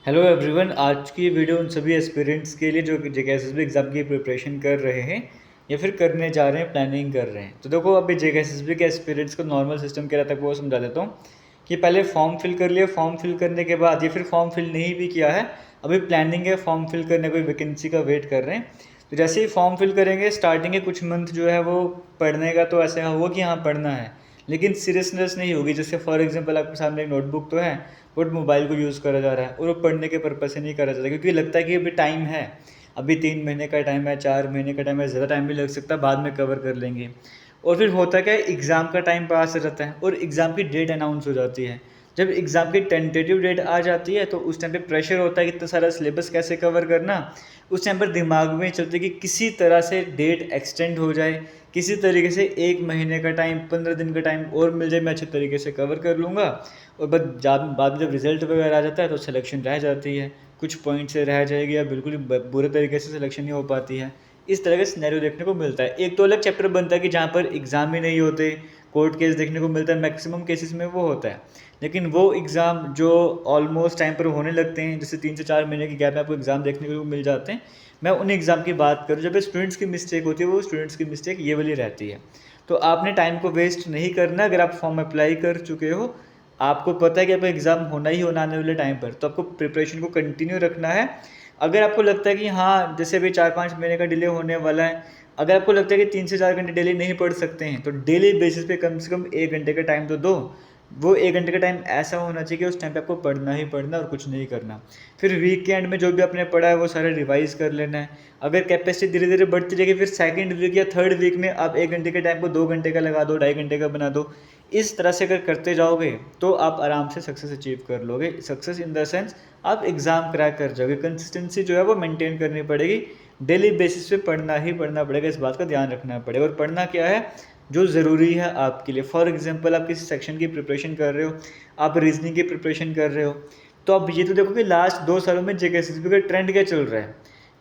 Hello everyone. आज की video उन सभी एस्पिरेंट्स के लिए जो जेकेएसएसबी एग्ज़ाम की प्रिपरेशन कर रहे हैं या फिर करने जा रहे हैं, प्लानिंग कर रहे हैं। तो देखो, अभी जेकेएसएसबी के एस्पिरेंट्स को नॉर्मल सिस्टम क्या रहता है वो समझा देता हूँ कि पहले फॉर्म फिल कर लिया। फॉर्म फिल करने के बाद या फिर फॉर्म फिल नहीं भी किया है, अभी प्लानिंग है फॉर्म फिल करने, कोई वैकेंसी का वेट कर रहे हैं, तो जैसे ही फॉर्म फिल करेंगे स्टार्टिंग के कुछ मंथ जो है वो पढ़ने का तो ऐसे होगा कि हाँ पढ़ना है, लेकिन सीरियसनेस नहीं होगी। जैसे फॉर एग्जांपल आपके सामने एक नोटबुक तो है, बट मोबाइल को यूज़ करा जा रहा है और वो पढ़ने के पर्पज से नहीं करा जाता, क्योंकि लगता है कि अभी टाइम है, अभी 3 महीने का टाइम है, 4 महीने का टाइम है, ज़्यादा टाइम भी लग सकता है, बाद में कवर कर लेंगे। और फिर होता क्या है, एग्ज़ाम का टाइम पास हो जाता है और एग्ज़ाम की डेट अनाउंस हो जाती है। जब एग्ज़ाम की टेंटेटिव डेट आ जाती है तो उस टाइम पे प्रेशर होता है कि इतना सारा सिलेबस कैसे कवर करना। उस टाइम पर दिमाग में चलते कि किसी तरह से डेट एक्सटेंड हो जाए, किसी तरीके से 1 महीने का टाइम, 15 दिन का टाइम और मिल जाए, मैं अच्छे तरीके से कवर कर लूँगा। और बाद में जब रिजल्ट वगैरह आ जाता है तो सिलेक्शन रह जाती है, कुछ पॉइंट से रह जाएगी या बिल्कुल ही बुरे तरीके से सिलेक्शन नहीं हो पाती है। इस तरह का सिनेरियो देखने को मिलता है। एक तो अलग चैप्टर बनता है कि जहाँ पर एग्ज़ाम ही नहीं होते, कोर्ट केस देखने को मिलता है, मैक्सिमम केसेस में वो होता है। लेकिन वो एग्ज़ाम जो ऑलमोस्ट टाइम पर होने लगते हैं, जैसे 3 से 4 महीने की गैप में आपको एग्ज़ाम देखने को मिल जाते हैं, मैं उन एग्ज़ाम की बात करूँ जब स्टूडेंट्स की मिस्टेक होती है, वो स्टूडेंट्स की मिस्टेक ये वाली रहती है। तो आपने टाइम को वेस्ट नहीं करना। अगर आप फॉर्म अप्लाई कर चुके हो, आपको पता है कि आपका एग्ज़ाम होना ही होना आने वाले टाइम पर, तो आपको प्रिपरेशन को कंटिन्यू रखना है। अगर आपको लगता है कि हाँ, जैसे अभी 4-5 महीने का डिले होने वाला है, अगर आपको लगता है कि 3 से 4 घंटे डेली नहीं पढ़ सकते हैं, तो डेली बेसिस पे कम से कम 1 घंटे का टाइम तो दो। वो 1 घंटे का टाइम ऐसा होना चाहिए कि उस टाइम पे आपको पढ़ना ही पढ़ना और कुछ नहीं करना। फिर वीक के एंड में जो भी आपने पढ़ा है वो सारा रिवाइज़ कर लेना है। अगर कैपेसिटी धीरे-धीरे बढ़ती जाएगी, फिर सेकंड वीक या थर्ड वीक में आप 1 घंटे के टाइम को 2 घंटे का लगा दो, 2.5 घंटे का बना दो। इस तरह से अगर करते जाओगे तो आप आराम से सक्सेस अचीव कर लोगे। सक्सेस इन द सेंस आप एग्ज़ाम क्रैक कर जाओगे। कंसिस्टेंसी जो है वो मेंटेन करनी पड़ेगी। डेली बेसिस पे पढ़ना ही पढ़ना पड़ेगा, इस बात का ध्यान रखना पड़ेगा। और पढ़ना क्या है, जो ज़रूरी है आपके लिए। फॉर एग्जांपल आप किसी सेक्शन की प्रिपरेशन कर रहे हो, आप रीजनिंग की प्रिपरेशन कर रहे हो, तो आप ये तो देखो कि लास्ट 2 सालों में जेकेएसएसबी का ट्रेंड क्या चल रहा है।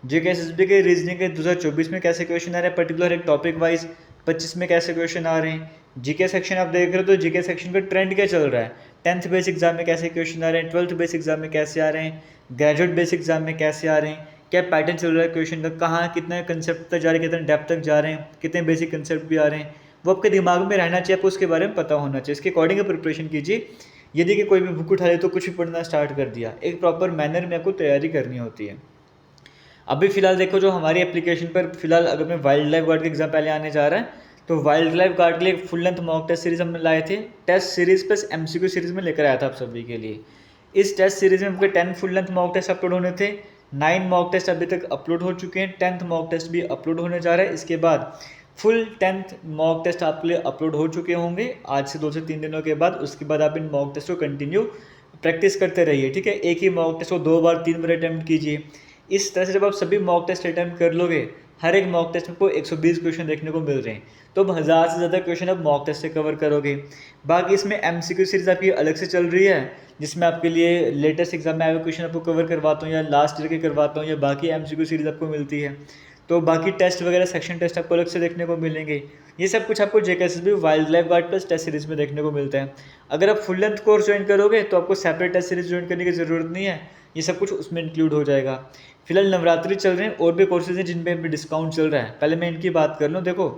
जेकेएसएसबी के रीजनिंग के 2024 में कैसे क्वेश्चन आ रहे हैं, पर्टिकुलर एक टॉपिक वाइज। 25 में कैसे क्वेश्चन आ रहे हैं। जीके सेक्शन आप देख रहे हो तो जीके सेक्शन का ट्रेंड क्या चल रहा है। 10th बेस एग्जाम में कैसे क्वेश्चन आ रहे हैं, 12th बेस एग्जाम में कैसे आ रहे हैं, ग्रेजुएट बेस एग्जाम में कैसे आ रहे हैं, क्या पैटर्न चल रहा है क्वेश्चन का, कहाँ कितने कंसेप्ट तक जा रहे हैं, कितने डेप्थ तक जा रहे हैं, कितने बेसिक कंसेप्ट भी आ रहे हैं। वो आपके दिमाग में रहना चाहिए, आपको उसके बारे में पता होना चाहिए। इसके अकॉर्डिंग प्रिपरेशन कीजिए। यदि कि कोई भी बुक उठा ले तो कुछ भी पढ़ना स्टार्ट कर दिया, एक प्रॉपर मैनर में आपको तैयारी करनी होती है। अभी फ़िलहाल देखो, जो हमारी एप्लीकेशन पर फ़िलहाल अगर मैं वाइल्ड लाइफ गार्ड का एग्जाम पहले आने जा रहा है, तो वाइल्ड लाइफ गार्ड के लिए full length mock test series हमने लाए थे। Test series plus MCQ series में लेकर आया था आप सभी के लिए। इस टेस्ट सीरीज़ में आपके 10 full length mock test upload होने थे। 9 मॉक टेस्ट अभी तक अपलोड हो चुके हैं, 10th मॉक टेस्ट भी अपलोड होने जा रहा है। इसके बाद फुल 10th मॉक टेस्ट आपके लिए अपलोड हो चुके होंगे आज से 2 से 3 दिनों के बाद। उसके बाद आप इन मॉक टेस्ट को कंटिन्यू प्रैक्टिस करते रहिए, ठीक है। एक ही मॉक टेस्ट को 2 बार 3 बार अटैम्प्ट कीजिए। इस तरह से जब आप सभी मॉक टेस्ट अटैम्प्ट कर लोगे, हर एक मॉक टेस्ट में आपको 120 क्वेश्चन देखने को मिल रहे हैं, तो अब 1000 से ज़्यादा क्वेश्चन आप मॉक टेस्ट से कवर करोगे। बाकी इसमें एमसीक्यू सीरीज़ आपकी अलग से चल रही है, जिसमें आपके लिए लेटेस्ट एग्जाम में आए हुए क्वेश्चन आपको कवर करवाता हूँ, या लास्ट ईयर के करवाता हूँ, या बाकी एमसीक्यू सीरीज़ आपको मिलती है। तो बाकी टेस्ट वगैरह सेक्शन टेस्ट आपको अलग से देखने को मिलेंगे। ये सब कुछ आपको JKSSB wildlife guard plus test series में देखने को मिलता है। अगर आप फुल लेंथ कोर्स ज्वाइन करोगे तो आपको सेपरेट टेस्ट सीरीज ज्वाइन करने की ज़रूरत नहीं है, ये सब कुछ उसमें इंक्लूड हो जाएगा। फिलहाल नवरात्रि चल रहे हैं और भी कोर्सेज हैं जिन पे भी डिस्काउंट चल रहा है। पहले मैं इनकी बात कर लूँ। देखो,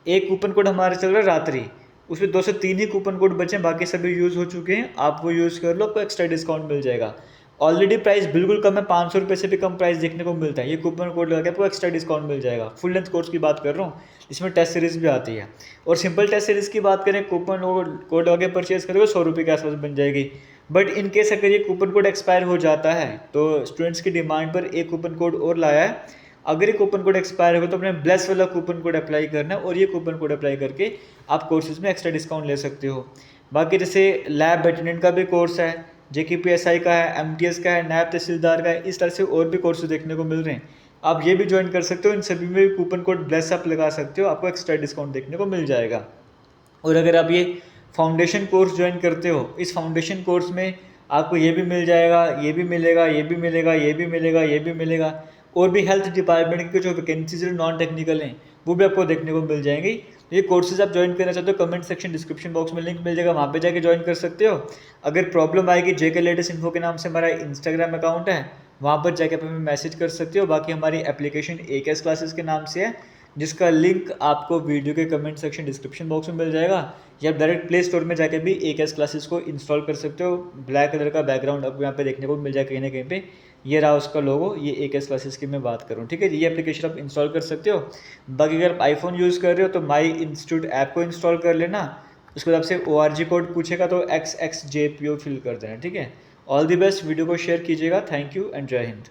एक कूपन कोड हमारा चल रहा है रात्रि, उसमें 2 से 3 ही कूपन कोड बचे हैं, बाकी सभी यूज़ हो चुके हैं। आप वो यूज़ कर लो, आपको एक्स्ट्रा डिस्काउंट मिल जाएगा। ऑलरेडी प्राइस बिल्कुल कम है, 500 रुपये से भी कम प्राइस देखने को मिलता है। ये कूपन कोड लगा के आपको एक्स्ट्रा डिस्काउंट मिल जाएगा। फुल लेंथ कोर्स की बात कर रहा हूँ, इसमें टेस्ट सीरीज़ भी आती है। और सिंपल टेस्ट सीरीज़ की बात करें, कूपन कोड लगा के परचेज करोगे 100 रुपये के आसपास बन जाएगी। बट इन केस अगर ये कूपन कोड एक्सपायर हो जाता है, तो स्टूडेंट्स की डिमांड पर एक कूपन कोड और लाया है। अगर ये कूपन कोड एक्सपायर होगा तो अपने ब्लेस वाला कूपन कोड अप्लाई करना है, और ये कूपन कोड अप्लाई करके आप कोर्सेज में एक्स्ट्रा डिस्काउंट ले सकते हो। बाकी जैसे लैब अटेंडेंट का भी कोर्स है, जेकेपीएसआई का है, एमटीएस का है, नायब तहसीलदार का है, इस तरह से और भी कोर्सेज देखने को मिल रहे हैं। आप ये भी ज्वाइन कर सकते हो। इन सभी में भी कूपन कोड ब्लेस आप लगा सकते हो, आपको एक्स्ट्रा डिस्काउंट देखने को मिल जाएगा। और अगर आप ये फाउंडेशन कोर्स ज्वाइन करते हो, इस फाउंडेशन कोर्स में आपको ये भी मिल जाएगा, ये भी मिलेगा, ये भी मिलेगा, ये भी मिलेगा, ये भी मिलेगा। और भी हेल्थ डिपार्टमेंट की जो वैकेंसीज नॉन टेक्निकल हैं वो भी आपको देखने को मिल जाएंगी। ये कोर्सेज आप ज्वाइन करना चाहते हो, कमेंट सेक्शन डिस्क्रिप्शन बॉक्स में लिंक मिल जाएगा, वहाँ पे जाके ज्वाइन कर सकते हो। अगर प्रॉब्लम आएगी, जेके लेटेस्ट इन्फो के नाम से हमारा इंस्टाग्राम अकाउंट है, वहाँ पर जाके आप हमें मैसेज कर सकते हो। बाकी हमारी एप्लीकेशन AKS क्लासेस के नाम से है, जिसका लिंक आपको वीडियो के कमेंट सेक्शन डिस्क्रिप्शन बॉक्स में मिल जाएगा, या आप डायरेक्ट प्ले स्टोर में जाके भी AKS क्लासेस को इंस्टॉल कर सकते हो। ब्लैक कलर का बैकग्राउंड आपको यहाँ पे देखने को मिल जाएगा कहीं ना कहीं पे, ये रहा उसका लोगो, ये AKS क्लासेस की मैं बात करूँ, ठीक है। ये एप्लीकेशन आप इंस्टॉल कर सकते हो। बाकी अगर आप आईफोन यूज़ कर रहे हो तो माई इंस्टीट्यूट ऐप को इंस्टॉल कर लेना। उसके बाद आपसे ORG कोड पूछेगा तो XXJPO फिल कर देना, ठीक है। ऑल द बेस्ट, वीडियो को शेयर कीजिएगा। थैंक यू एंड जय हिंद।